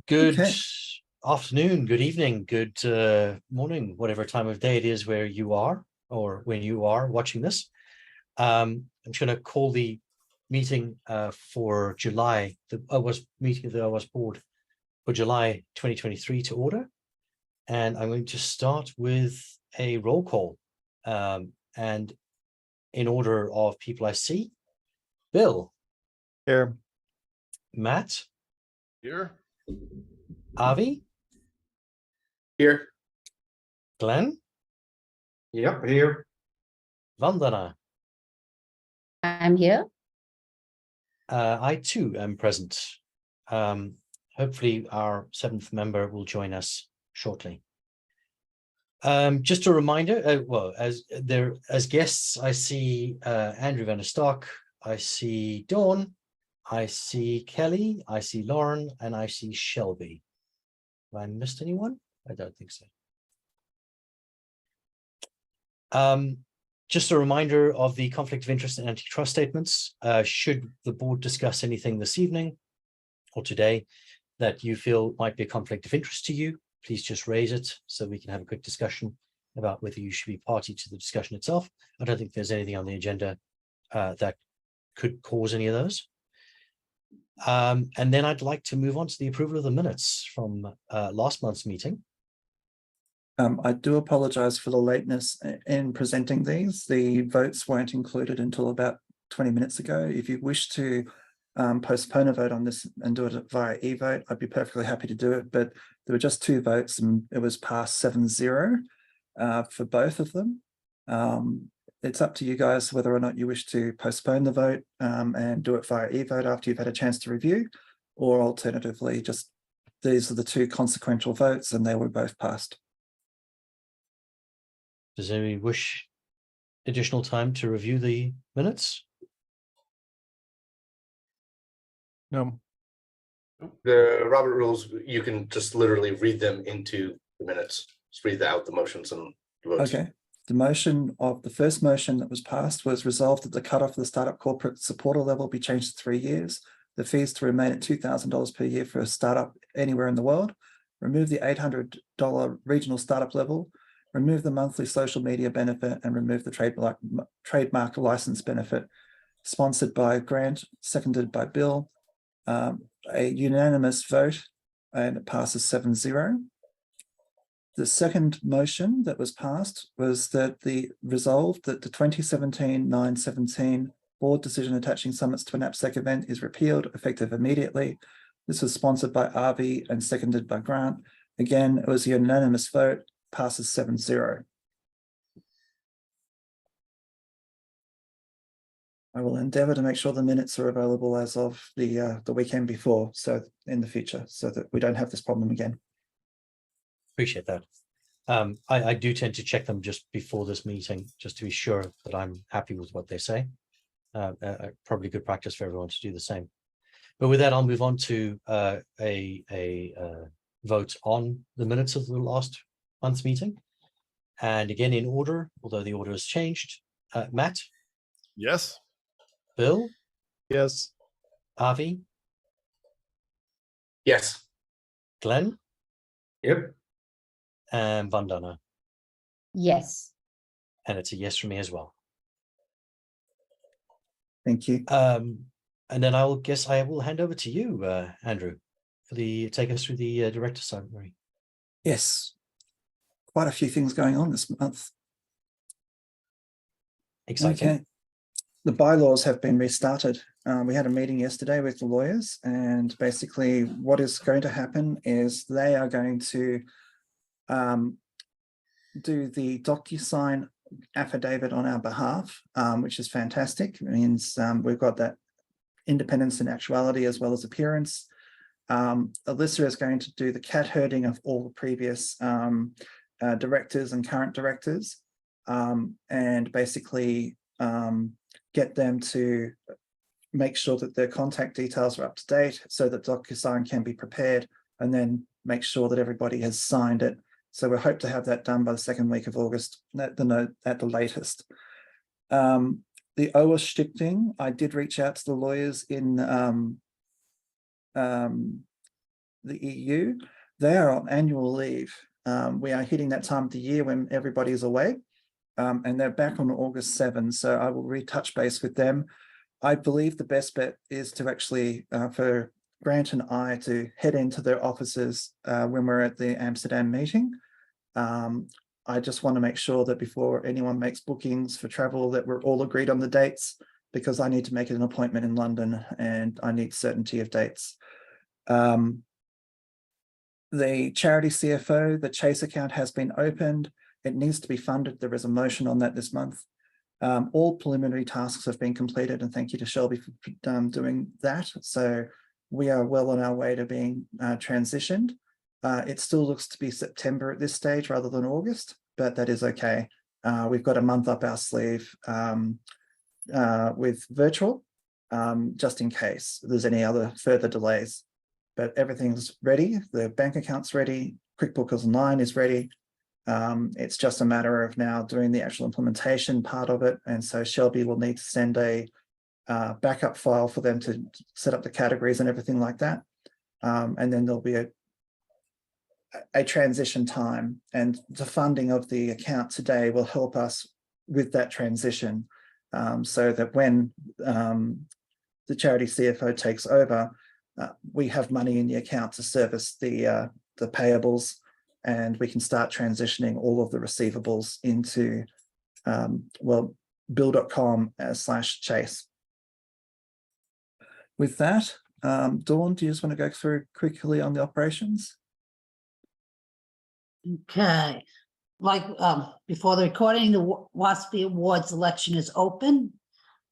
Good Okay. afternoon, good evening, good morning, whatever time of day it is where you are or when you are watching this. I'm just going to call the meeting for July, the OWASP meeting of the OWASP board for July 2023 to order. And I'm going to start with a roll call. And in order of people I see, Bill. Here. Matt. Here. Avi. Here. Glenn. Yep, here. Vandana. I'm here. I too am present. Hopefully our seventh member will join us shortly. Just a reminder, well, as guests, I see Andrew van der Stock, I see Dawn, I see Kelly, I see Lauren, and I see Shelby. Have I missed anyone? I don't think so. Just a reminder of the conflict of interest and antitrust statements. Should the board discuss anything this evening or today that you feel might be a conflict of interest to you, please just raise it so we can have a quick discussion about whether you should be party to the discussion itself. I don't think there's anything on the agenda that could cause any of those. And then I'd like to move on to the approval of the minutes from last month's meeting. I do apologize for the lateness in presenting these. The votes weren't included until about 20 minutes ago. If you wish to postpone a vote on this and do it via e-vote, I'd be perfectly happy to do it, but there were just 2 votes and it was passed 7-0 for both of them. It's up to you guys whether or not you wish to postpone the vote and do it via e-vote after you've had a chance to review, or alternatively, just these are the 2 consequential votes and they were both passed. Does anybody wish additional time to review the minutes? No. The Robert rules, you can just literally read them into the minutes. Just read out the motions and the votes. Okay. The first motion that was passed was resolved that the cutoff of the startup corporate supporter level be changed to 3 years. The fees to remain at $2,000 per year for a startup anywhere in the world. Remove the $800 regional startup level. Remove the monthly social media benefit and remove the trademark license benefit. Sponsored by Grant, seconded by Bill. A unanimous vote, and it passes 7-0. The second motion that was passed was that resolved that the 2017-917 board decision attaching summits to an AppSec event is repealed, effective immediately. This was sponsored by Avi and seconded by Grant. Again, it was a unanimous vote, passes 7-0. I will endeavour to make sure the minutes are available as of the weekend before, so in the future, so that we don't have this problem again. Appreciate that. I do tend to check them just before this meeting, just to be sure that I'm happy with what they say. Probably good practice for everyone to do the same. But with that, I'll move on to a vote on the minutes of the last month's meeting. And again, in order, although the order has changed. Matt? Yes. Bill? Yes. Avi? Yes. Glenn? Yep. And Vandana? Yes. And it's a yes from me as well. Thank you. And then I will hand over to you, Andrew, for take us through the director summary. Yes, quite a few things going on this month. Exciting. Okay. The bylaws have been restarted. We had a meeting yesterday with the lawyers, and basically what is going to happen is they are going to do the DocuSign affidavit on our behalf, which is fantastic. It means we've got that independence and actuality as well as appearance. Alyssa is going to do the cat herding of all the previous directors and current directors, and basically get them to make sure that their contact details are up to date so that DocuSign can be prepared, and then make sure that everybody has signed it. So we hope to have that done by the 2nd week of August at the latest. The OWASP thing, I did reach out to the lawyers in the EU, they are on annual leave. We are hitting that time of the year when everybody is away, and they're back on August 7. So I will retouch base with them. I believe the best bet is to actually, for Grant and I to head into their offices when we're at the Amsterdam meeting. I just want to make sure that before anyone makes bookings for travel that we're all agreed on the dates, because I need to make an appointment in London and I need certainty of dates. The charity CFO, the Chase account has been opened. It needs to be funded. There is a motion on that this month. All preliminary tasks have been completed, and thank you to Shelby for doing that. So we are well on our way to being transitioned. It still looks to be September at this stage rather than August, but that is okay. We've got a month up our sleeve with virtual, just in case there's any other further delays. But everything's ready. The bank account's ready. QuickBooks Online is ready. It's just a matter of now doing the actual implementation part of it. And so Shelby will need to send a backup file for them to set up the categories and everything like that. And then there'll be a transition time, and the funding of the account today will help us with that transition, so that when the charity CFO takes over, we have money in the account to service the payables, and we can start transitioning all of the receivables into bill.com/Chase. With that, Dawn, do you just want to go through quickly on the operations? Okay, like before the recording, the WASP Awards election is open.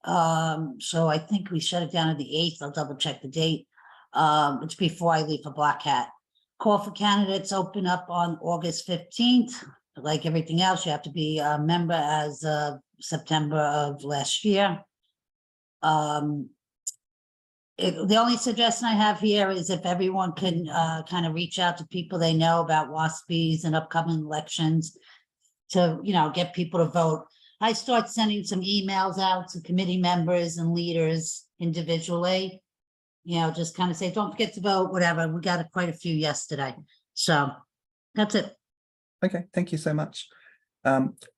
So I think we shut it down on the 8th. I'll double check the date. It's before I leave for Black Hat. Call for candidates open up on August 15th. Like everything else, you have to be a member as of September of last year. The only suggestion I have here is if everyone can kind of reach out to people they know about WASPs and upcoming elections to, get people to vote. I start sending some emails out to committee members and leaders individually, just kind of say, don't forget to vote, whatever. We got quite a few yesterday. So that's it. Okay, thank you so much.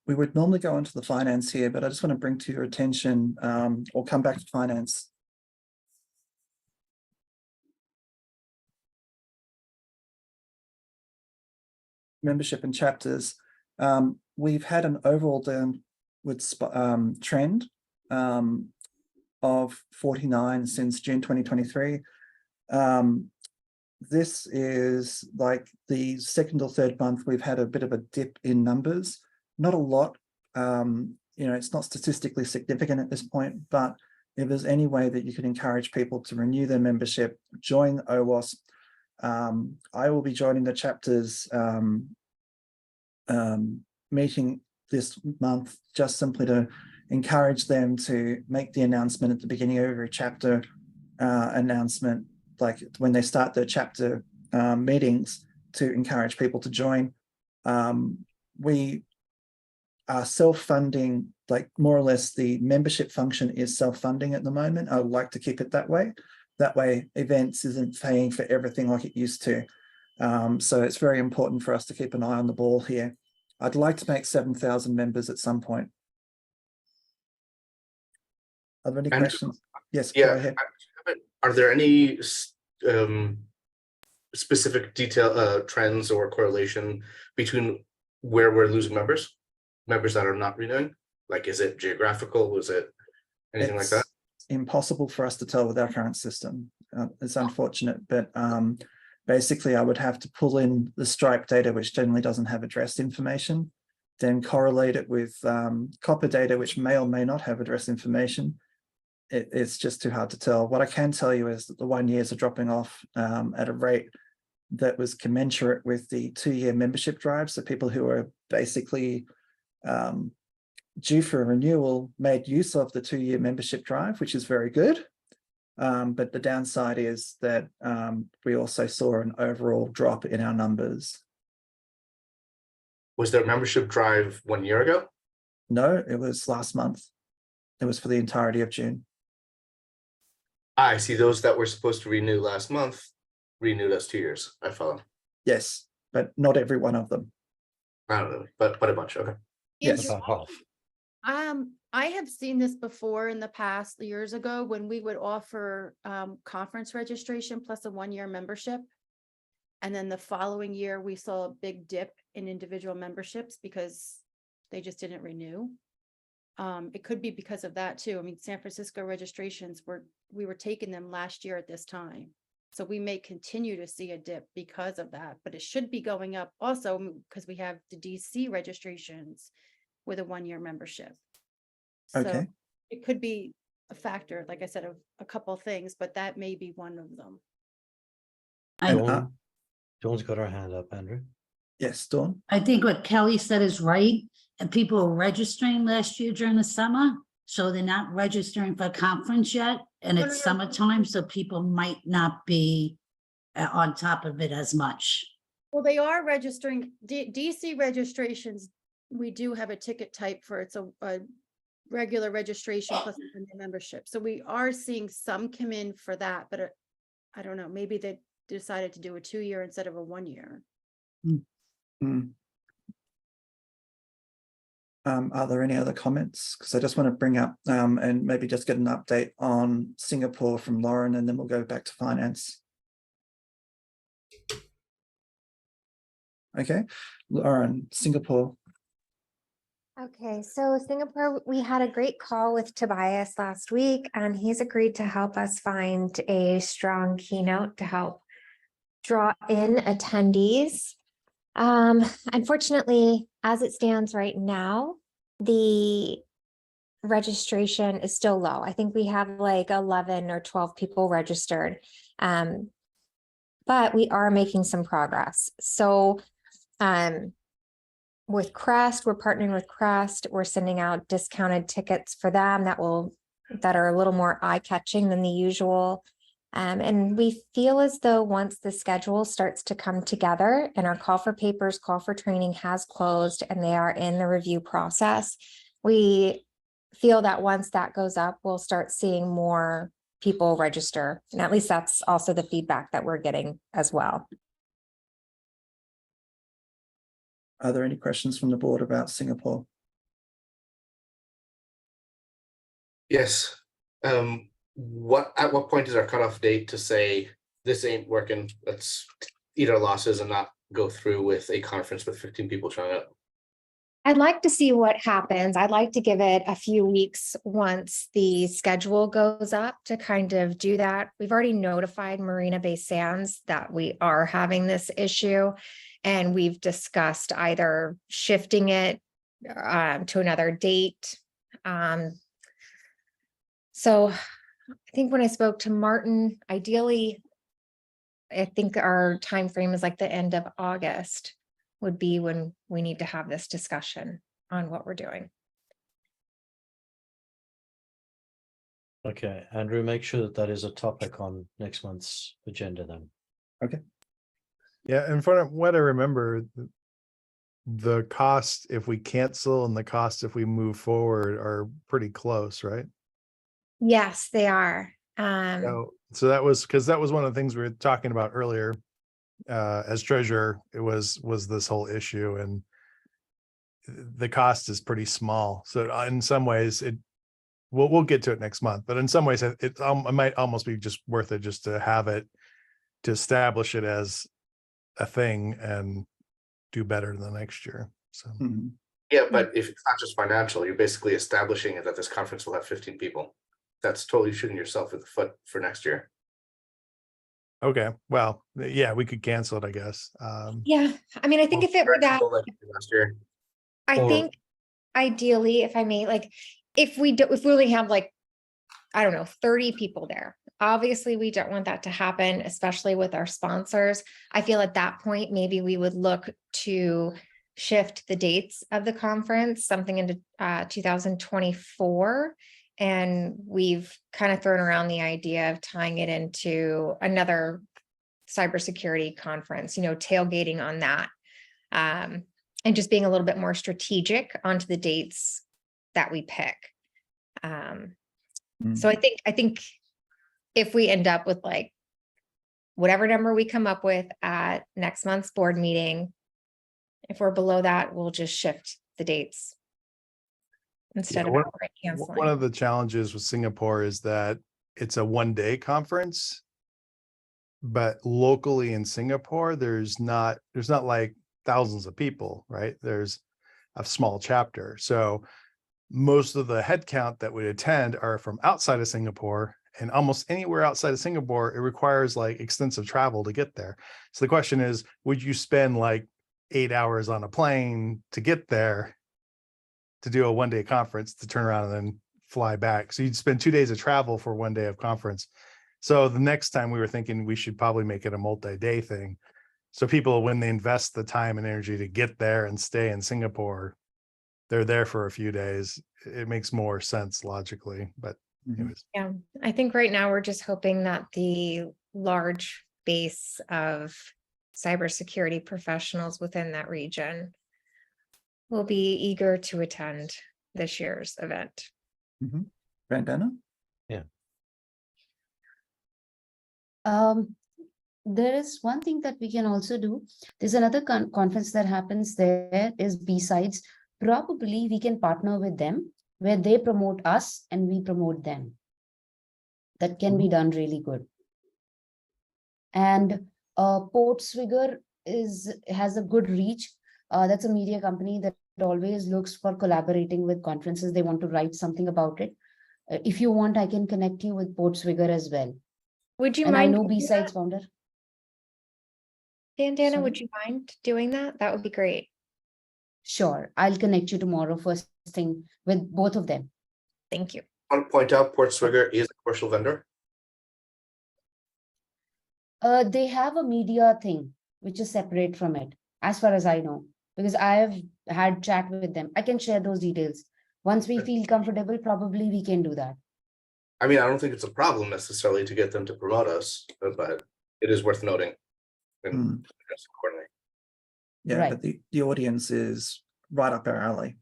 We would normally go into the finance here, but I just want to bring to your attention, or come back to finance. Membership and chapters. We've had an overall downward trend of 49 since June 2023. This is like the second or third month we've had a bit of a dip in numbers. Not a lot. It's not statistically significant at this point, but if there's any way that you can encourage people to renew their membership, join OWASP. I will be joining the chapters meeting this month, just simply to encourage them to make the announcement at the beginning of every chapter announcement, like when they start their chapter meetings, to encourage people to join. We are self-funding, like more or less the membership function is self-funding at the moment. I would like to keep it that way. That way events isn't paying for everything like it used to. So it's very important for us to keep an eye on the ball here. I'd like to make 7,000 members at some point. Are there any questions? Yes, go ahead. Are there any specific detail trends or correlation between where we're losing members that are not renewing? Like, is it geographical? Was it anything like that? Impossible for us to tell with our current system. It's unfortunate, but basically I would have to pull in the Stripe data, which generally doesn't have address information, then correlate it with copper data, which may or may not have address information. It's just too hard to tell. What I can tell you is that the 1 years are dropping off at a rate that was commensurate with the 2-year membership drive. So people who are basically due for a renewal made use of the 2-year membership drive, which is very good. But the downside is that we also saw an overall drop in our numbers. Was there a membership drive 1 year ago? No, it was last month. It was for the entirety of June. I see. Those that were supposed to renew last month renewed as 2 years. I follow. Yes, but not every one of them. I don't know, but a bunch. Okay. Yes. About half. I have seen this before in the past years ago when we would offer conference registration plus a 1-year membership. And then the following year, we saw a big dip in individual memberships because they just didn't renew. It could be because of that too. I mean, San Francisco registrations we were taking them last year at this time. So we may continue to see a dip because of that, but it should be going up also because we have the DC registrations with a 1-year membership. So Okay. it could be a factor, like I said, of a couple of things, but that may be one of them. And, Dawn's got her hand up, Andrew. yes, Dawn. I think what Kelly said is right, and people were registering last year during the summer, so they're not registering for a conference yet, and No, it's no, no. summertime, so people might not be on top of it as much. Well, they are registering, DC registrations, we do have a ticket type for it's a regular registration plus a 1-year membership. So we are seeing some come in for that, but I don't know, maybe they decided to do a 2-year instead of a 1-year. Mm. Are there any other comments? Because I just want to bring up and maybe just get an update on Singapore from Lauren, and then we'll go back to finance. Okay, Lauren, Singapore. Okay, so Singapore, we had a great call with Tobias last week, and he's agreed to help us find a strong keynote to help draw in attendees. Unfortunately, as it stands right now, the registration is still low. I think we have like 11 or 12 people registered, but we are making some progress. So, with Crest, we're partnering with Crest. We're sending out discounted tickets for them that are a little more eye-catching than the usual. And we feel as though once the schedule starts to come together and our call for papers, call for training has closed and they are in the review process, we feel that once that goes up, we'll start seeing more people register. And at least that's also the feedback that we're getting as well. Are there any questions from the board about Singapore? Yes. At what point is our cutoff date to say this ain't working? Let's eat our losses and not go through with a conference with 15 people showing up? I'd like to see what happens. I'd like to give it a few weeks once the schedule goes up to kind of do that. We've already notified Marina Bay Sands that we are having this issue, and we've discussed either shifting it to another date. So I think when I spoke to Martin, ideally, I think our time frame is like the end of August would be when we need to have this discussion on what we're doing. Okay, Andrew, make sure that that is a topic on next month's agenda then. Okay. Yeah, and from what I remember, the cost if we cancel and the cost if we move forward are pretty close, right? Yes, they are. So that was because that was one of the things we were talking about earlier. As treasurer, it was this whole issue, and the cost is pretty small. So in some ways, we'll get to it next month. But in some ways, it might almost be just worth it just to have it, to establish it as a thing and do better the next year. So Yeah, but if it's not just financial, you're basically establishing it that this conference will have 15 people. That's totally shooting yourself in the foot for next year. okay, well, yeah, we could cancel it, I guess. Yeah, I mean, I think if it were that, Like last year. I Or- think ideally, if I may, like, if we only have like, I don't know, 30 people there, obviously we don't want that to happen, especially with our sponsors. I feel at that point, maybe we would look to shift the dates of the conference, something into 2024. And we've kind of thrown around the idea of tying it into another cybersecurity conference, tailgating on that. And just being a little bit more strategic onto the dates that we pick. So I think if we end up with like whatever number we come up with at next month's board meeting. If we're below that, we'll just shift the dates instead Yeah, of one- outright One canceling. of the challenges with Singapore is that it's a 1-day conference. But locally in Singapore, there's not like thousands of people, right? There's a small chapter. So most of the headcount that would attend are from outside of Singapore, and almost anywhere outside of Singapore, it requires like extensive travel to get there. So the question is, would you spend like 8 hours on a plane to get there to do a 1-day conference to turn around and then fly back? So you'd spend 2 days of travel for 1 day of conference. So the next time we were thinking we should probably make it a multi-day thing. So people, when they invest the time and energy to get there and stay in Singapore, they're there for a few days. It makes more sense logically, but Mhm. anyways. Yeah, I think right now we're just hoping that the large base of cybersecurity professionals within that region will be eager to attend this year's event. Brandana? There is one thing that we can also do. There's another conference that happens there is B-Sides. Probably we can partner with them where they promote us and we promote them. That can be done really good. And Portswigger has a good reach. That's a media company that always looks for collaborating with conferences. They want to write something about it. If you want, I can connect you with Portswigger as well. Would you And I mind? know doing B-Sides that? founder. Dana, would Sorry? you mind doing that? That would be great. Sure, I'll connect you tomorrow first thing with both of them. Thank you. I want to point out Portswigger is a commercial vendor. They have a media thing, which is separate from it, as far as I know, because I have had chat with them. I can share those details. Once we feel comfortable, probably we can do that. I mean, I don't think it's a problem necessarily to get them to promote us, but it is worth noting. And address accordingly. Yeah, Right. but the audience is right up our alley.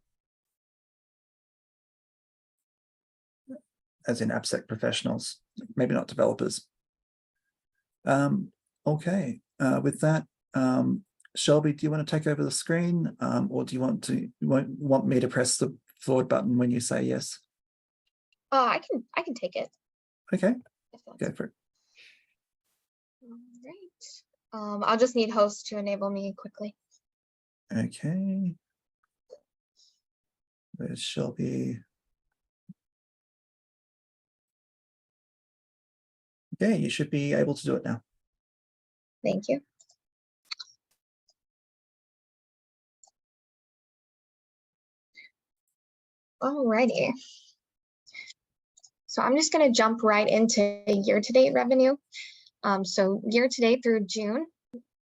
As in AppSec professionals, maybe not developers. Okay, with that, Shelby, do you want to take over the screen, or do you want me to press the forward button when you say yes? I can take it. Okay, If that's go for it. all right. I'll just need host to enable me quickly. Okay. Where's Shelby? Okay, you should be able to do it now. Thank you. Alrighty. So I'm just going to jump right into year-to-date revenue. So year-to-date through June,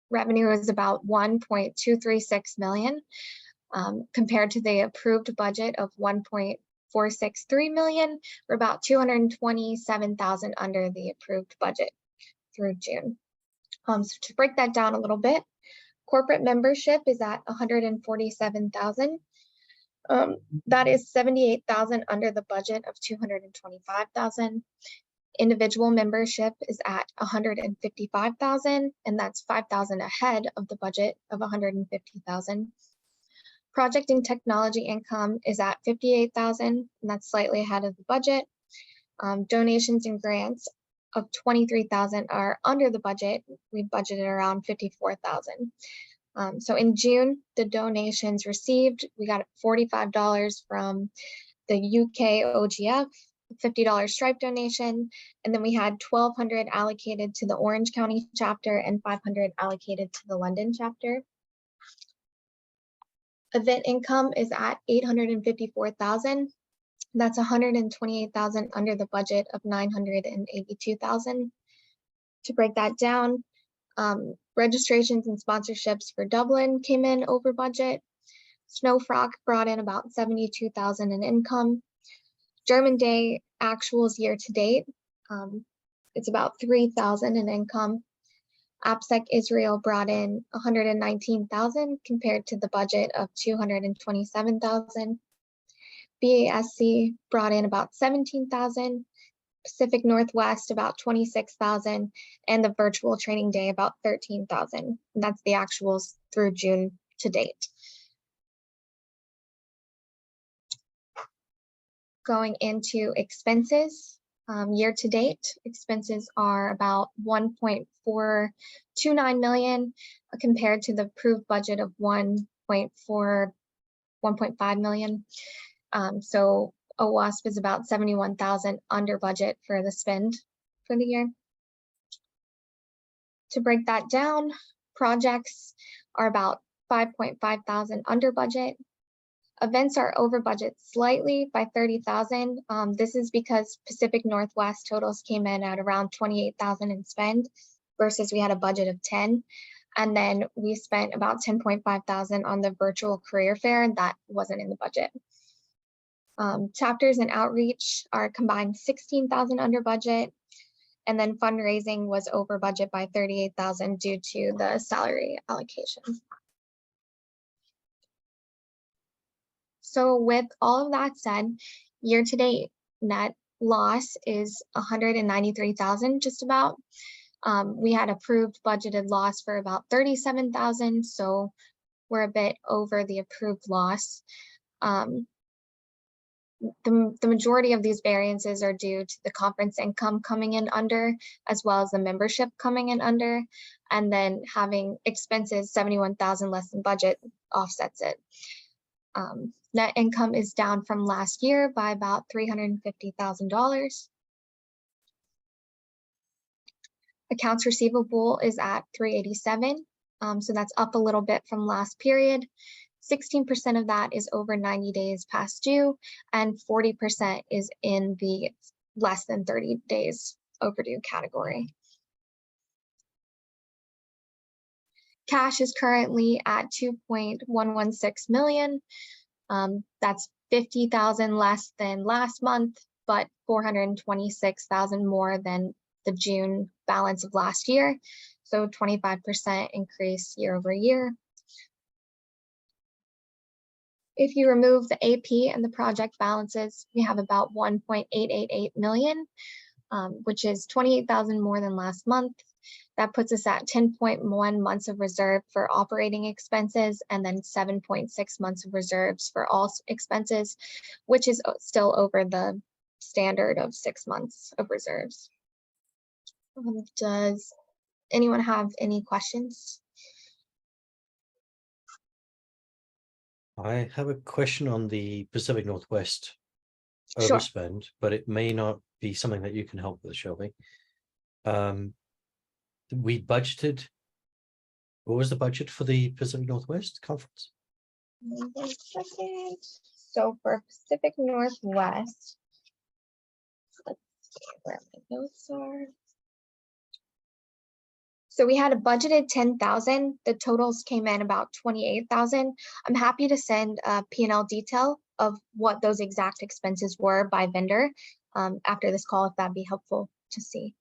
revenue is about 1.236 million, compared to the approved budget of 1.463 million. We're about 227,000 under the approved budget through June. So to break that down a little bit, corporate membership is at 147,000. That is 78,000 under the budget of 225,000. Individual membership is at 155,000, and that's 5,000 ahead of the budget of 150,000. Project and technology income is at 58,000, and that's slightly ahead of the budget. Donations and grants of 23,000 are under the budget. We budgeted around 54,000. So in June, the donations received, we got $45 from the UK OGF, $50 Stripe donation, and then we had 1,200 allocated to the Orange County chapter and 500 allocated to the London chapter. Event income is at 854,000. That's 128,000 under the budget of 982,000. To break that down, registrations and sponsorships for Dublin came in over budget. Snowfrock brought in about 72,000 in income. German Day actuals year to date, it's about 3,000 in income. AppSec Israel brought in 119,000 compared to the budget of 227,000. BASC brought in about 17,000 Pacific Northwest about 26,000, and the virtual training day about 13,000. That's the actuals through June to date. Going into expenses, year to date, expenses are about 1.429 million compared to the approved budget of 1.5 million. So OWASP is about 71,000 under budget for the spend for the year. To break that down, projects are about 5.5 thousand under budget. Events are over budget slightly by 30,000. This is because Pacific Northwest totals came in at around 28,000 in spend versus we had a budget of 10. And then we spent about 10.5 thousand on the virtual career fair, and that wasn't in the budget. Chapters and outreach are combined 16,000 under budget. And then fundraising was over budget by 38,000 due to the salary allocation. So with all of that said, year to date net loss is 193,000 just about. We had approved budgeted loss for about 37,000, so we're a bit over the approved loss. The majority of these variances are due to the conference income coming in under, as well as the membership coming in under, and then having expenses 71,000 less than budget offsets it. Net income is down from last year by about $350,000. Accounts receivable is at 387, so that's up a little bit from last period. 16% of that is over 90 days past due, and 40% is in the less than 30 days overdue category. Cash is currently at 2.116 million. That's 50,000 less than last month, but 426,000 more than the June balance of last year. So 25% increase year over year. If you remove the AP and the project balances, we have about 1.888 million, which is 28,000 more than last month. That puts us at 10.1 months of reserve for operating expenses, and then 7.6 months of reserves for all expenses, which is still over the standard of 6 months of reserves. Does anyone have any questions? I have a question on the Pacific Northwest Sure. overspend, but it may not be something that you can help with, Shelby. We budgeted, what was the budget for the Pacific Northwest conference? 1 second. So for Pacific Northwest, let's see where my notes are. So we had a budgeted 10,000. The totals came in about 28,000. I'm happy to send a P&L detail of what those exact expenses were by vendor after this call, if that'd be helpful to see.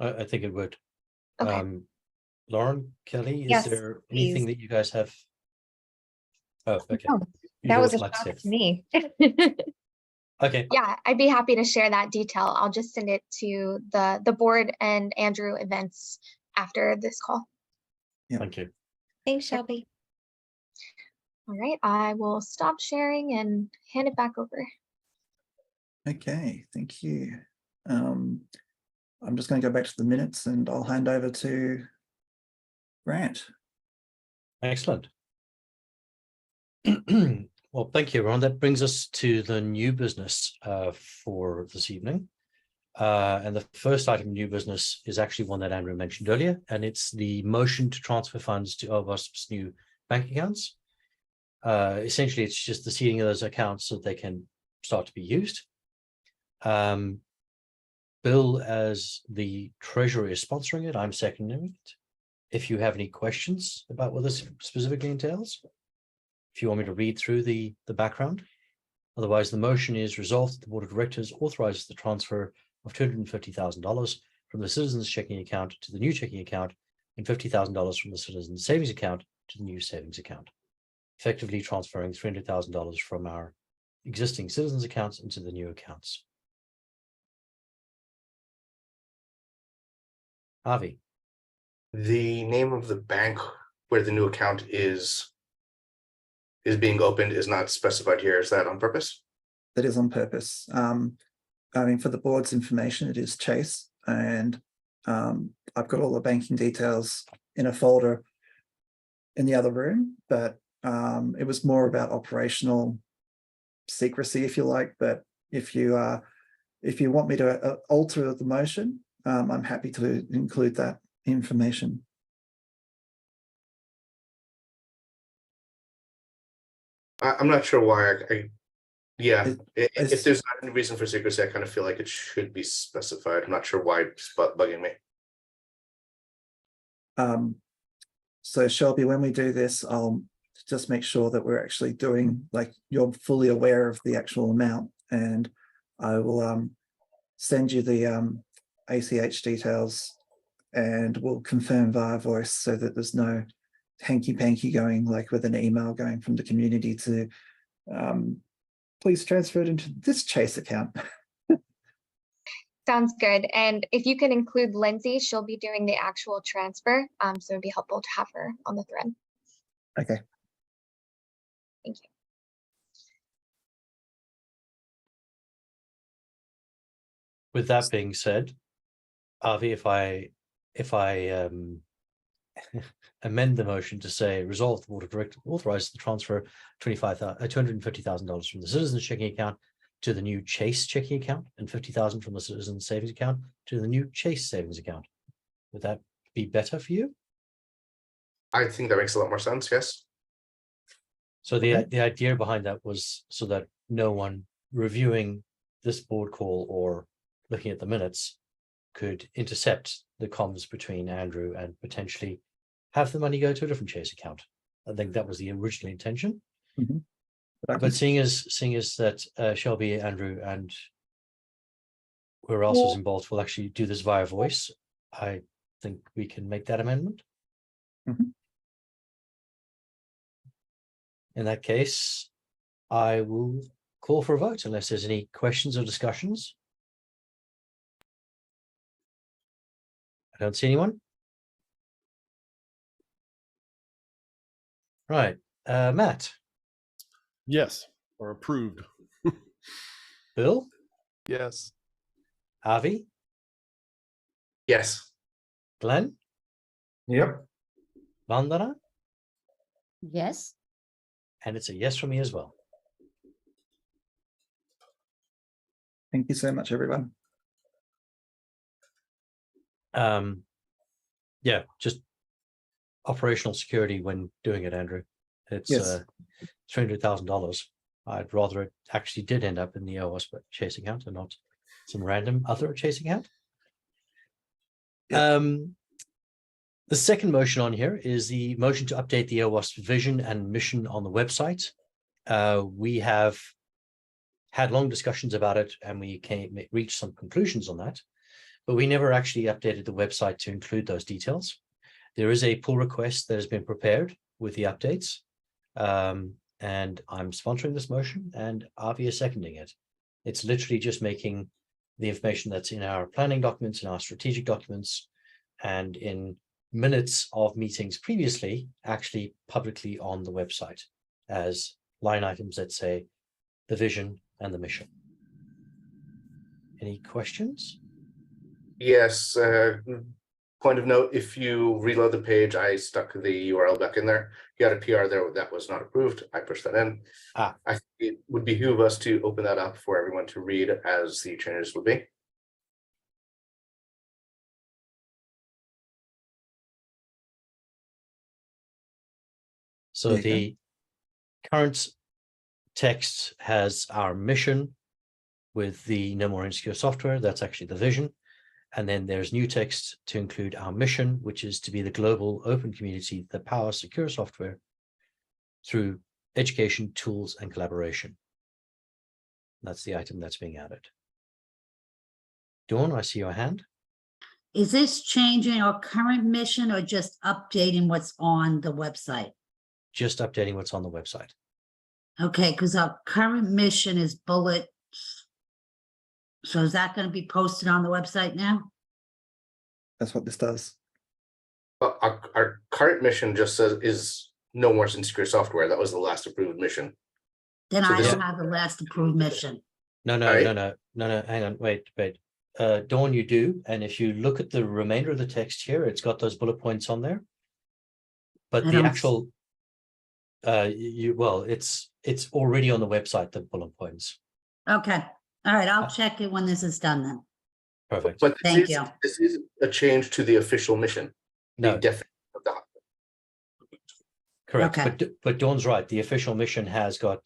I think it would. Okay. Lauren, Kelly, is Yes, there anything please. that you guys have? Oh, okay. Oh, You that know was a what Lux shock said. to me. Okay, Yeah, I'd be happy to share that detail. I'll just send it to the board and Andrew events after this call. thank you. Thanks, Shelby. All right, I will stop sharing and hand it back over. Okay, thank you. I'm just going to go back to the minutes and I'll hand over to Grant. Excellent. Well, thank you, everyone. That brings us to the new business for this evening. And the first item of new business is actually one that Andrew mentioned earlier, and it's the motion to transfer funds to OWASP's new bank accounts. Essentially, it's just the seeding of those accounts so that they can start to be used. Bill, as the treasurer, is sponsoring it. I'm seconding it. If you have any questions about what this specifically entails, if you want me to read through the background. Otherwise, the motion is resolved that the board of directors authorizes the transfer of $250,000 from the citizens checking account to the new checking account and $50,000 from the citizens savings account to the new savings account, effectively transferring $300,000 from our existing citizens accounts into the new accounts. Avi, The name of the bank where the new account is being opened is not specified here. Is that on purpose? That is on purpose. I mean, for the board's information, it is Chase, and I've got all the banking details in a folder in the other room, but it was more about operational secrecy, if you like. But if you want me to alter the motion, I'm happy to include that information. I'm not sure why. Yeah, if It's- there's not any reason for secrecy, I kind of feel like it should be specified. I'm not sure why it's bugging me. So Shelby, when we do this, I'll just make sure that we're actually doing, like, you're fully aware of the actual amount, and I will send you the ACH details, and we'll confirm via voice so that there's no hanky-panky going, like with an email going from the community to please transfer it into this Chase account. Sounds good. And if you can include Lindsay, she'll be doing the actual transfer. So it'd be helpful to have her on the thread. Okay. Thank you. with that being said, Avi, if I amend the motion to say resolve the board of directors authorize the transfer $250,000 from the citizens checking account to the new Chase checking account and 50,000 from the citizens savings account to the new Chase savings account. Would that be better for you? I think that makes a lot more sense. Yes. So the idea behind that was so that no one reviewing this board call or looking at the minutes could intercept the comms between Andrew and potentially have the money go to a different Chase account. I think that was the original intention. Mhm. But seeing as that Shelby, Andrew, and whoever else is involved will actually do this via voice, I think we can make that amendment. Mhm. In that case, I will call for a vote unless there's any questions or discussions. I don't see anyone. Right, Matt, Yes, or approved. Bill, Yes. Avi, Yes. Glenn, Yep. Vandana, Yes, and it's a yes from me as well. Thank you so much, everyone. Yeah, just operational security when doing it, Andrew. It's Yes. $300,000. I'd rather it actually did end up in the OWASP Chase account and not some random other Chase account. Yeah. The second motion on here is the motion to update the OWASP vision and mission on the website. We have had long discussions about it and we reached some conclusions on that, but we never actually updated the website to include those details. There is a pull request that has been prepared with the updates, and I'm sponsoring this motion and Avi is seconding it. It's literally just making the information that's in our planning documents, in our strategic documents, and in minutes of meetings previously actually publicly on the website as line items that say the vision and the mission. Any questions? Yes. Point of note, if you reload the page, I stuck the URL back in there. You had a PR there that was not approved. I pushed that in. I think it would behoove us to open that up for everyone to read as the changes would be. So the current text has our mission with the no more insecure software. That's actually the vision. And then there's new text to include our mission, which is to be the global open community that powers secure software through education, tools, and collaboration. That's the item that's being added. Dawn, I see your hand. Is this changing our current mission or just updating what's on the website? Just updating what's on the website. Okay, because our current mission is bullet. So is that going to be posted on the website now? That's what this does. But our current mission just says is no more insecure software. That was the last approved mission. Then So I this don't is- have the last approved mission. No, Alright. hang on, wait. Dawn, you do, and if you look at the remainder of the text here, it's got those bullet points on there. But I the don't- actual, it's already on the website, the bullet points. Okay, all right, I'll check it when this is done then. Perfect. But Thank you. this is a change to the official mission. The No, definition of that. correct, Okay. but Dawn's right, the official mission has got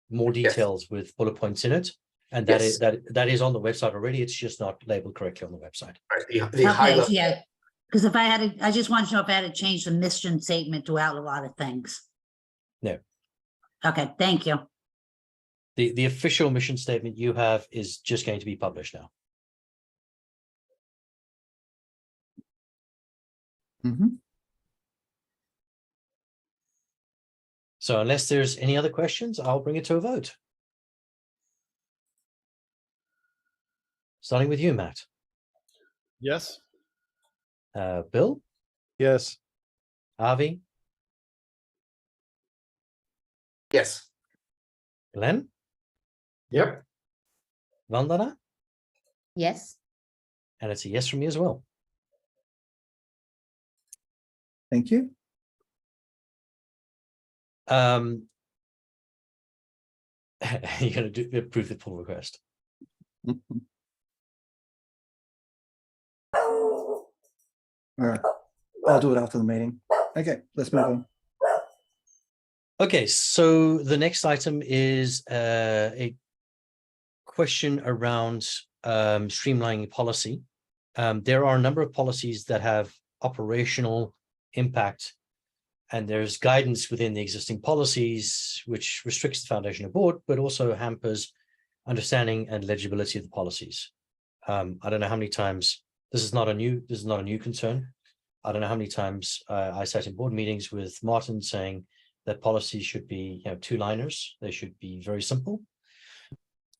more Yes. details with bullet points in it. And that is Yes. that is on the website already. It's just not labeled correctly on the website. Right, the high Okay, level. yeah, because if I had to, I just wanted to know if I had to change the mission statement throughout a lot of things. No. Okay, thank you. The official mission statement you have is just going to be published now. Mhm. So unless there's any other questions, I'll bring it to a vote. Starting with you, Matt. Yes. Bill, Yes. Avi, Yes. Glenn, Yep. Vandana, Yes. and it's a yes from me as well. Thank you. You're going to approve the pull request. All right, I'll do it after the meeting. Okay, let's move on. Okay, so the next item is a question around streamlining policy. There are a number of policies that have operational impact, and there's guidance within the existing policies which restricts the foundation or board, but also hampers understanding and legibility of the policies. I don't know how many times this is not a new concern. I don't know how many times I sat in board meetings with Martin saying that policies should be, two-liners. They should be very simple.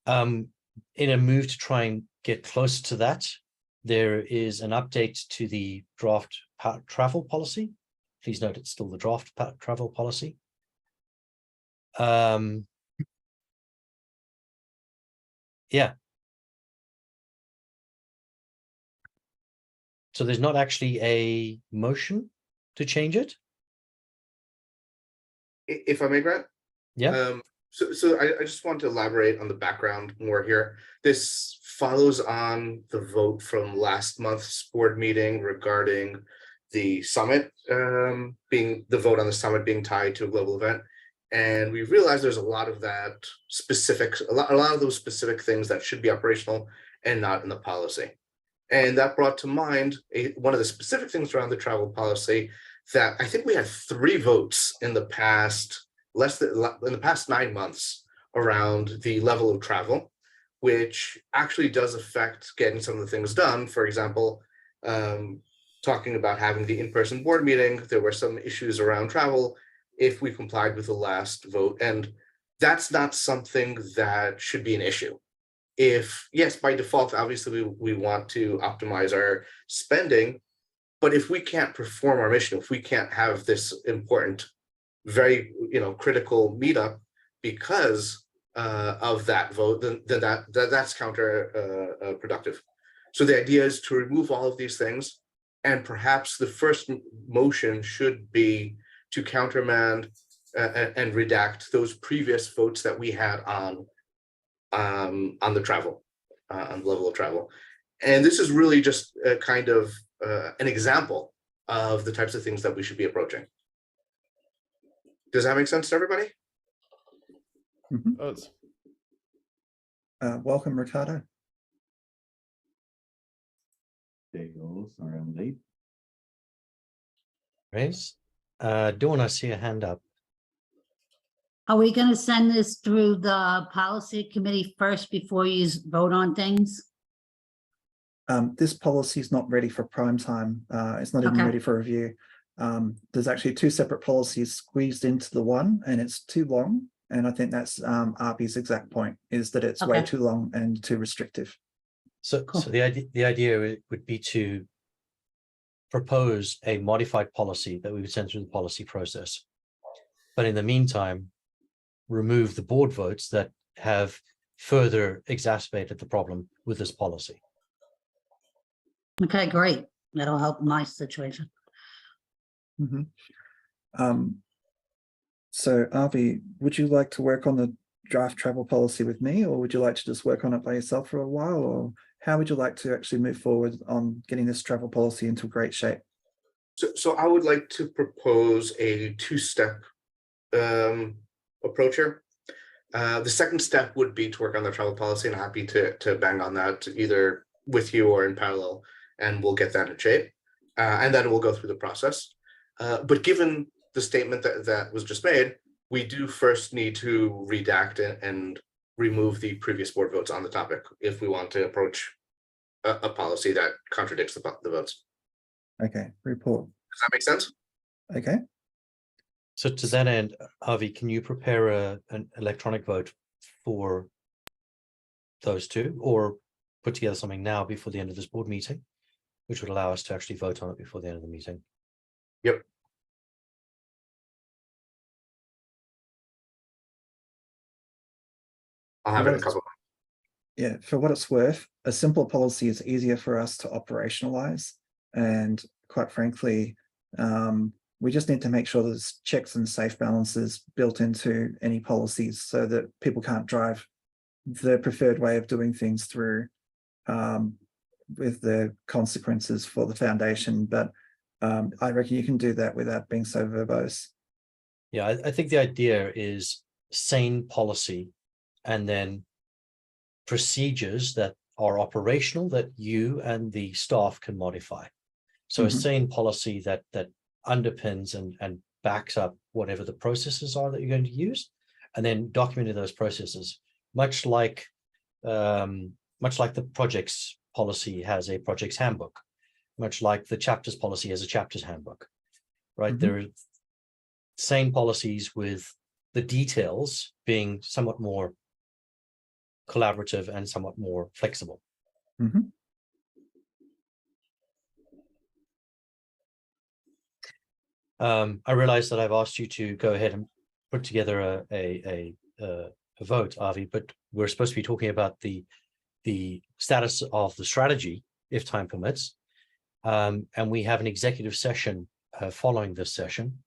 In a move to try and get closer to that, there is an update to the draft travel policy. Please note it's still the draft travel policy. Yeah. So there's not actually a motion to change it. If I may, Grant? Yeah. So I just want to elaborate on the background more here. This follows on the vote from last month's board meeting regarding the summit, being the vote on the summit being tied to a global event. And we realized there's a lot of that specifics, a lot of those specific things that should be operational and not in the policy. And that brought to mind one of the specific things around the travel policy that I think we had 3 votes in the past, in the past 9 months around the level of travel, which actually does affect getting some of the things done. For example, talking about having the in-person board meeting, there were some issues around travel if we complied with the last vote. And that's not something that should be an issue. Yes, by default, obviously we want to optimize our spending, but if we can't perform our mission, if we can't have this important, very critical meetup because of that vote, then that's counterproductive. So the idea is to remove all of these things, and perhaps the first motion should be to countermand and redact those previous votes that we had on the travel, on the level of travel. And this is really just a kind of an example of the types of things that we should be approaching. Does that make sense to everybody? Mhm. Does. Welcome, Ricardo. There you go. Sorry, I'm late. Raise. Dawn, I see a hand up. Are we gonna send this through the policy committee first before you vote on things? This policy is not ready for prime time. It's not even Okay. ready for review. There's actually 2 separate policies squeezed into the one, and it's too long. And I think that's Arby's exact point, is that it's way Okay. too long and too restrictive. So Cool. the idea would be to propose a modified policy that we would send through the policy process. But in the meantime, remove the board votes that have further exacerbated the problem with this policy. Okay, great. That'll help my situation. Mhm. So Avi, would you like to work on the draft travel policy with me, or would you like to just work on it by yourself for a while, or how would you like to actually move forward on getting this travel policy into great shape? So I would like to propose a two-step approach here. The second step would be to work on the travel policy, and I'm happy to bang on that either with you or in parallel, and we'll get that in shape. And then we'll go through the process. But given the statement that was just made, we do first need to redact and remove the previous board votes on the topic if we want to approach a policy that contradicts the votes. Okay, report. Does that make sense? Okay. So to that end, Avi, can you prepare an electronic vote for those two, or put together something now before the end of this board meeting, which would allow us to actually vote on it before the end of the meeting? Yep. I'll have it in a couple. Yeah, for what it's worth, a simple policy is easier for us to operationalize. And quite frankly, we just need to make sure there's checks and safe balances built into any policies so that people can't drive their preferred way of doing things through with the consequences for the foundation. But I reckon you can do that without being so verbose. Yeah, I think the idea is sane policy and then procedures that are operational that you and the staff can modify. So a sane policy that underpins and backs up whatever the processes are that you're going to use, and then documenting those processes, much like the projects policy has a projects handbook, much like the chapters policy has a chapters handbook, right? There are sane policies with the details being somewhat more collaborative and somewhat more flexible. I realize that I've asked you to go ahead and put together a vote, Avi, but we're supposed to be talking about the status of the strategy, if time permits. And we have an executive session following this session.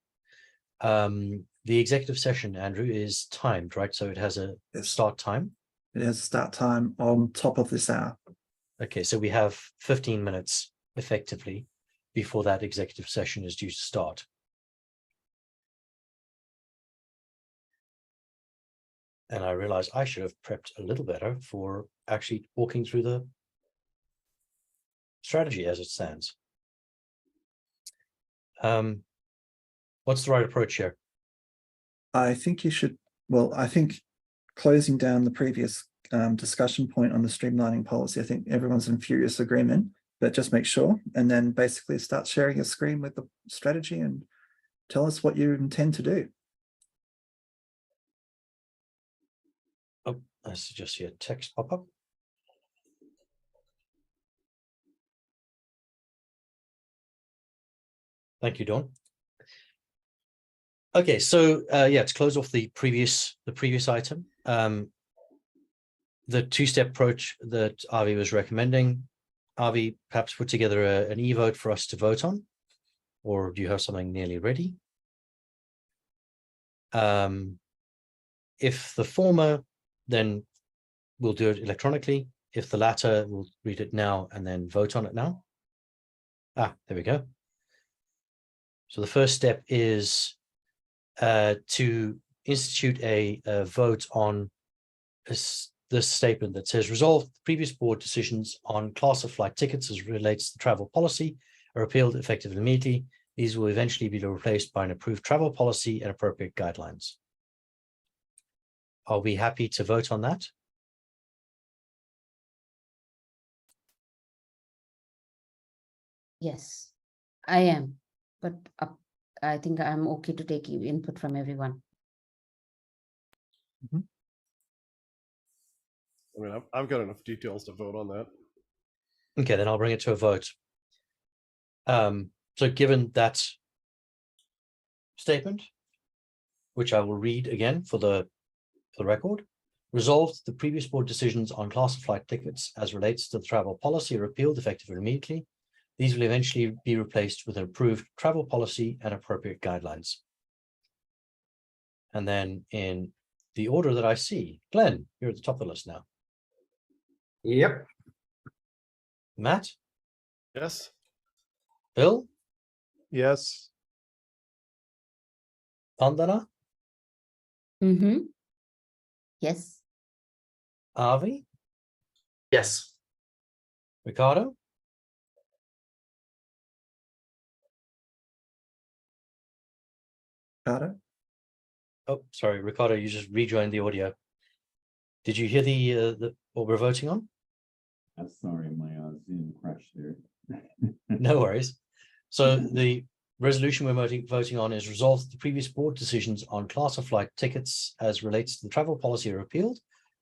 The executive session, Andrew, is timed, right? So it has a start time. It has a start time on top of this hour. Okay, so we have 15 minutes effectively before that executive session is due to start. And I realize I should have prepped a little better for actually walking through the strategy as it stands. What's the right approach here? I think you should, well, I think closing down the previous discussion point on the streamlining policy, I think everyone's in furious agreement, but just make sure, and then basically start sharing your screen with the strategy and tell us what you intend to do. Oh, I just see a text pop up. Thank you, Dawn. Okay, so yeah, to close off the previous item, the two-step approach that Avi was recommending, Avi, perhaps put together an e-vote for us to vote on, or do you have something nearly ready? If the former, then we'll do it electronically. If the latter, we'll read it now and then vote on it now. Ah, there we go. So the first step is to institute a vote on this statement that says, resolve the previous board decisions on class of flight tickets as relates to travel policy are repealed effective immediately. These will eventually be replaced by an approved travel policy and appropriate guidelines. Are we happy to vote on that? Yes, I am, but I think I'm okay to take input from everyone. I mean, I've got enough details to vote on that. Okay, then I'll bring it to a vote. So given that statement, which I will read again for the record, resolved the previous board decisions on class of flight tickets as relates to the travel policy are repealed effective immediately. These will eventually be replaced with an approved travel policy and appropriate guidelines. And then in the order that I see, Glenn, you're at the top of the list now. Yep. Matt, Yes. Bill, Yes. Vandana, Mm-hmm. Yes. Avi, Yes. Ricardo, Ricardo? oh, sorry, Ricardo, you just rejoined the audio. Did you hear the what we're voting on? I'm sorry, my Zoom crashed there. No worries. So the resolution we're voting on is resolved that the previous board decisions on class of flight tickets as relates to the travel policy are repealed,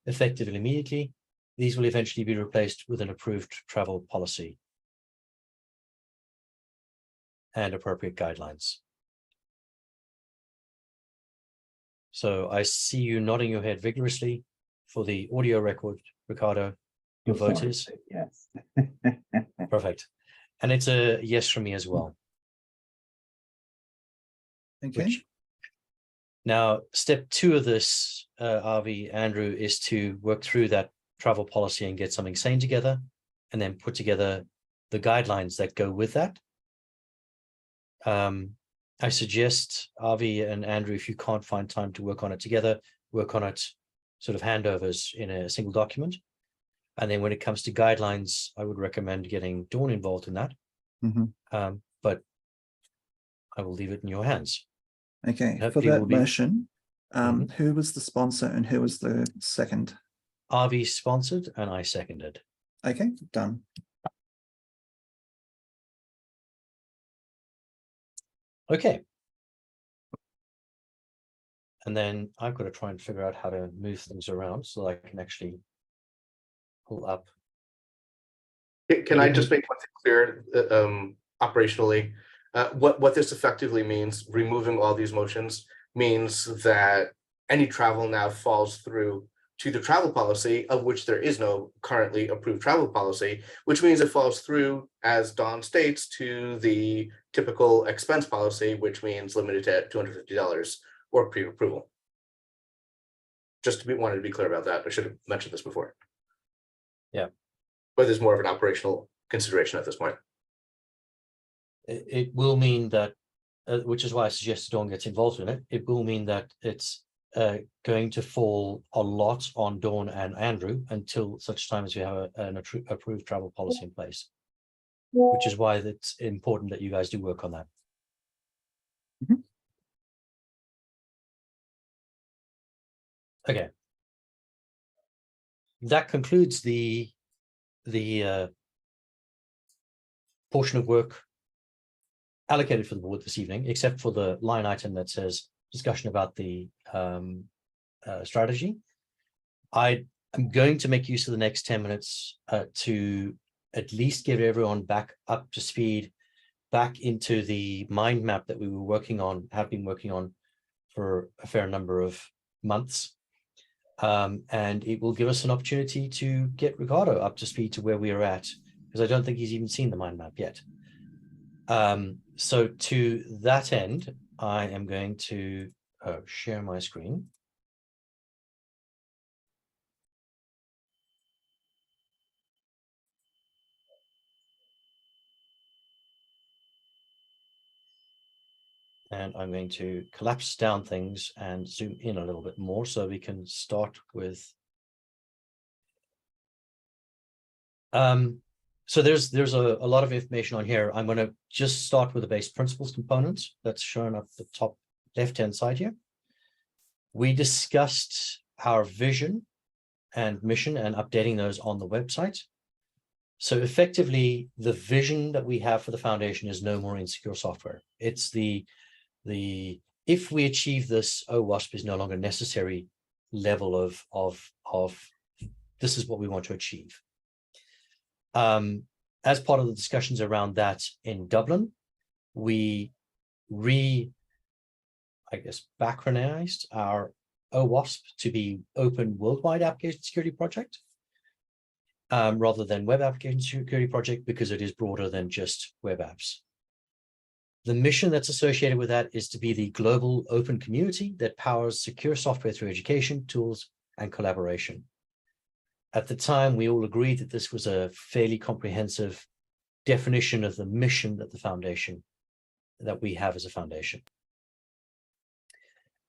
effective immediately. These will eventually be replaced with an approved travel policy and appropriate guidelines. So I see you nodding your head vigorously. For the audio record, Ricardo, your I'm vote sorry, is yes. perfect. And it's a yes from me as well. Okay, Which now step 2 of this, Avi, Andrew, is to work through that travel policy and get something sane together, and then put together the guidelines that go with that. I suggest, Avi and Andrew, if you can't find time to work on it together, work on it sort of handovers in a single document. And then when it comes to guidelines, I would recommend getting Dawn involved in that. Mhm. But I will leave it in your hands. Okay, for Hopefully we'll that be- motion, Mhm. who was the sponsor and who was the second? Avi sponsored and I seconded. Okay, done. Okay. And then I've got to try and figure out how to move things around so that I can actually pull up. Can I just make one thing clear, operationally? What this effectively means, removing all these motions, means that any travel now falls through to the travel policy, of which there is no currently approved travel policy, which means it falls through, as Dawn states, to the typical expense policy, which means limited to $250 or pre-approval. Just wanted to be clear about that. I should have mentioned this before. Yeah. But there's more of an operational consideration at this point. It will mean that, which is why I suggested Dawn gets involved in it. It will mean that it's going to fall a lot on Dawn and Andrew until such time as we have an approved travel policy in place, which is why it's important that you guys do work on that. Mhm. Okay. That concludes the portion of work allocated for the board this evening, except for the line item that says discussion about the strategy. I am going to make use of the next 10 minutes to at least get everyone back up to speed, back into the mind map that we were working on, have been working on for a fair number of months. And it will give us an opportunity to get Ricardo up to speed to where we are at, because I don't think he's even seen the mind map yet. So to that end, I am going to share my screen. And I'm going to collapse down things and zoom in a little bit more so we can start with. So there's a lot of information on here. I'm going to just start with the base principles components that's shown up the top left-hand side here. We discussed our vision and mission and updating those on the website. So effectively, the vision that we have for the foundation is no more insecure software. It's the if we achieve this, OWASP is no longer necessary level of this is what we want to achieve. as part of the discussions around that in Dublin, we bacronized our OWASP to be Open Worldwide Application Security Project, rather than Web Application Security Project, because it is broader than just web apps. The mission that's associated with that is to be the global open community that powers secure software through education, tools, and collaboration. At the time, we all agreed that this was a fairly comprehensive definition of the mission that we have as a foundation.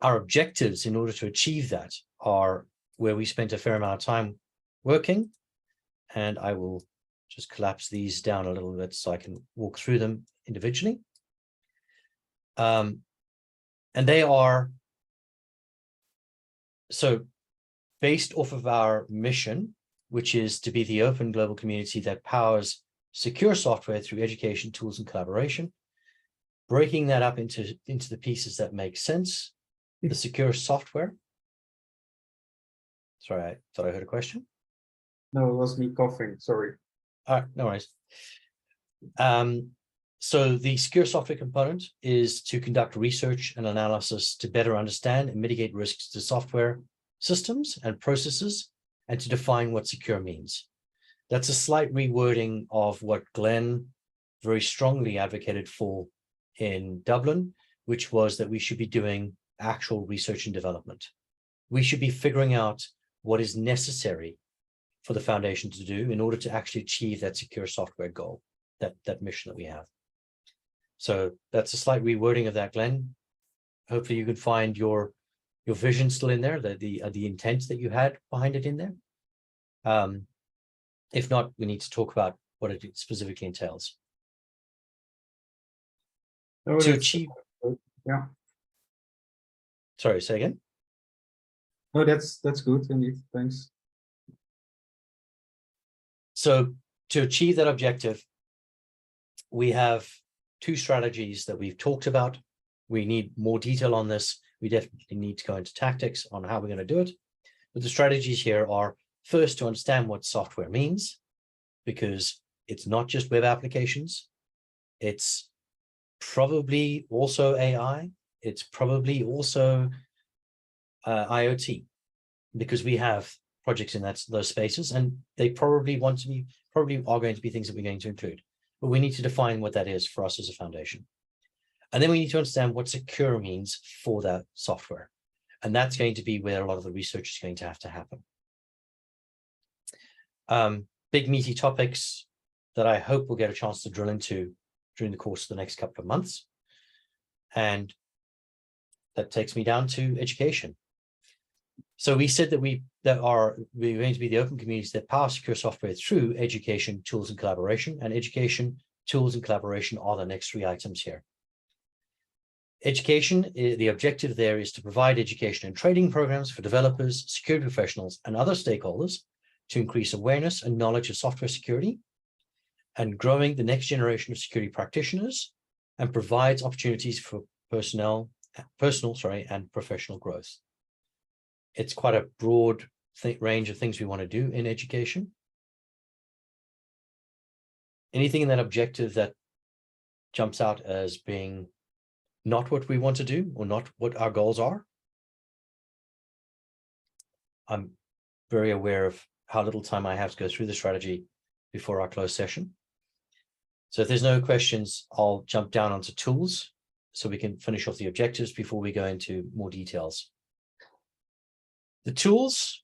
Our objectives in order to achieve that are where we spent a fair amount of time working, and I will just collapse these down a little bit so I can walk through them individually. And they are, so based off of our mission, which is to be the open global community that powers secure software through education, tools, and collaboration, breaking that up into the pieces that make sense. The secure software. Sorry, I thought I heard a question. No, it was me coughing, sorry. All right, no worries. So the secure software component is to conduct research and analysis to better understand and mitigate risks to software systems and processes, and to define what secure means. That's a slight rewording of what Glenn very strongly advocated for in Dublin, which was that we should be doing actual research and development. We should be figuring out what is necessary for the foundation to do in order to actually achieve that secure software goal, that mission that we have. So that's a slight rewording of that, Glenn. Hopefully you can find your vision still in there, the intent that you had behind it in there. If not, we need to talk about what it specifically entails. No, To that's- achieve, Yeah, sorry, say again. no, that's good indeed, thanks. So to achieve that objective, we have two strategies that we've talked about. We need more detail on this. We definitely need to go into tactics on how we're going to do it. But the strategies here are first to understand what software means, because it's not just web applications. It's probably also AI. It's probably also IoT, because we have projects in those spaces, and they probably are going to be things that we're going to include. But we need to define what that is for us as a foundation. And then we need to understand what secure means for that software. And that's going to be where a lot of the research is going to have to happen. Big meaty topics that I hope we'll get a chance to drill into during the course of the next couple of months. And that takes me down to education. So we said that we're going to be the open communities that power secure software through education, tools, and collaboration. And education, tools, and collaboration are the next three items here. Education, the objective there is to provide education and training programs for developers, security professionals, and other stakeholders to increase awareness and knowledge of software security, and growing the next generation of security practitioners, and provides opportunities for personal and professional growth. It's quite a broad range of things we want to do in education. Anything in that objective that jumps out as being not what we want to do or not what our goals are? I'm very aware of how little time I have to go through the strategy before our closed session. So if there's no questions, I'll jump down onto tools so we can finish off the objectives before we go into more details. The tools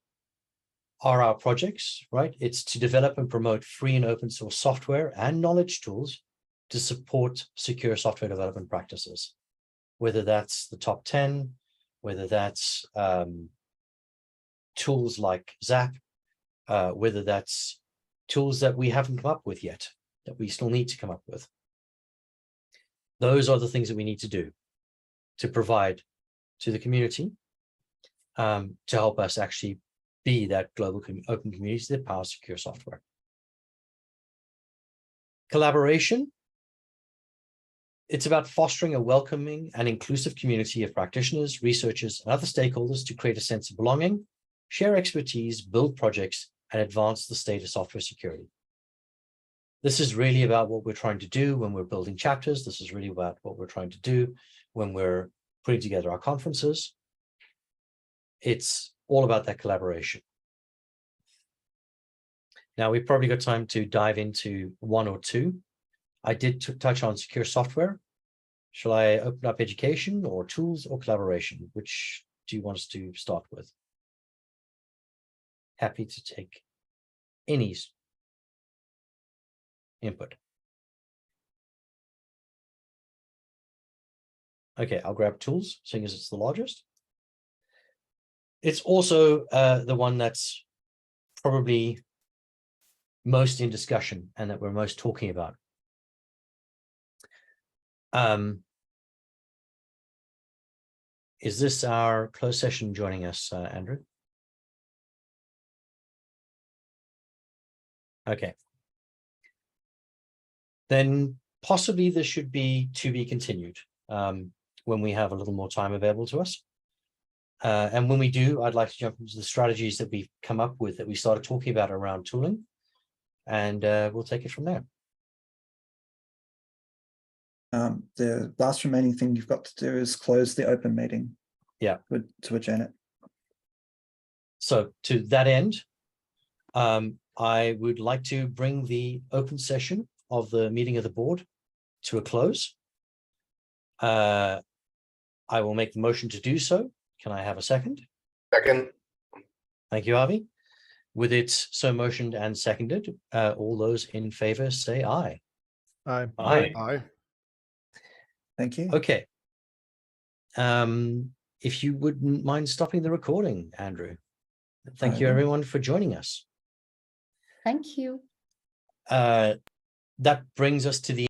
are our projects, right? It's to develop and promote free and open source software and knowledge tools to support secure software development practices, whether that's the top 10, whether that's tools like Zap, whether that's tools that we haven't come up with yet, that we still need to come up with. Those are the things that we need to do to provide to the community to help us actually be that global open community that powers secure software. Collaboration. It's about fostering a welcoming and inclusive community of practitioners, researchers, and other stakeholders to create a sense of belonging, share expertise, build projects, and advance the state of software security. This is really about what we're trying to do when we're building chapters. This is really about what we're trying to do when we're putting together our conferences. It's all about that collaboration. Now, we've probably got time to dive into one or two. I did touch on secure software. Shall I open up education or tools or collaboration? Which do you want us to start with? Happy to take any input. Okay, I'll grab tools, seeing as it's the largest. It's also the one that's probably most in discussion and that we're most talking about. Is this our closed session joining us, Andrew? Okay. Then possibly this should be to be continued when we have a little more time available to us. And when we do, I'd like to jump into the strategies that we've come up with that we started talking about around tooling, and we'll take it from there. The last remaining thing you've got to do is close the open meeting. Yeah. To adjourn it. So to that end, I would like to bring the open session of the meeting of the board to a close. I will make the motion to do so. Can I have a second? Second. Thank you, Avi. With it so motioned and seconded, all those in favor say aye. Aye. Aye. Aye. Thank you. Okay. If you wouldn't mind stopping the recording, Andrew. Thank you, everyone, for joining us. Thank you. That brings us to the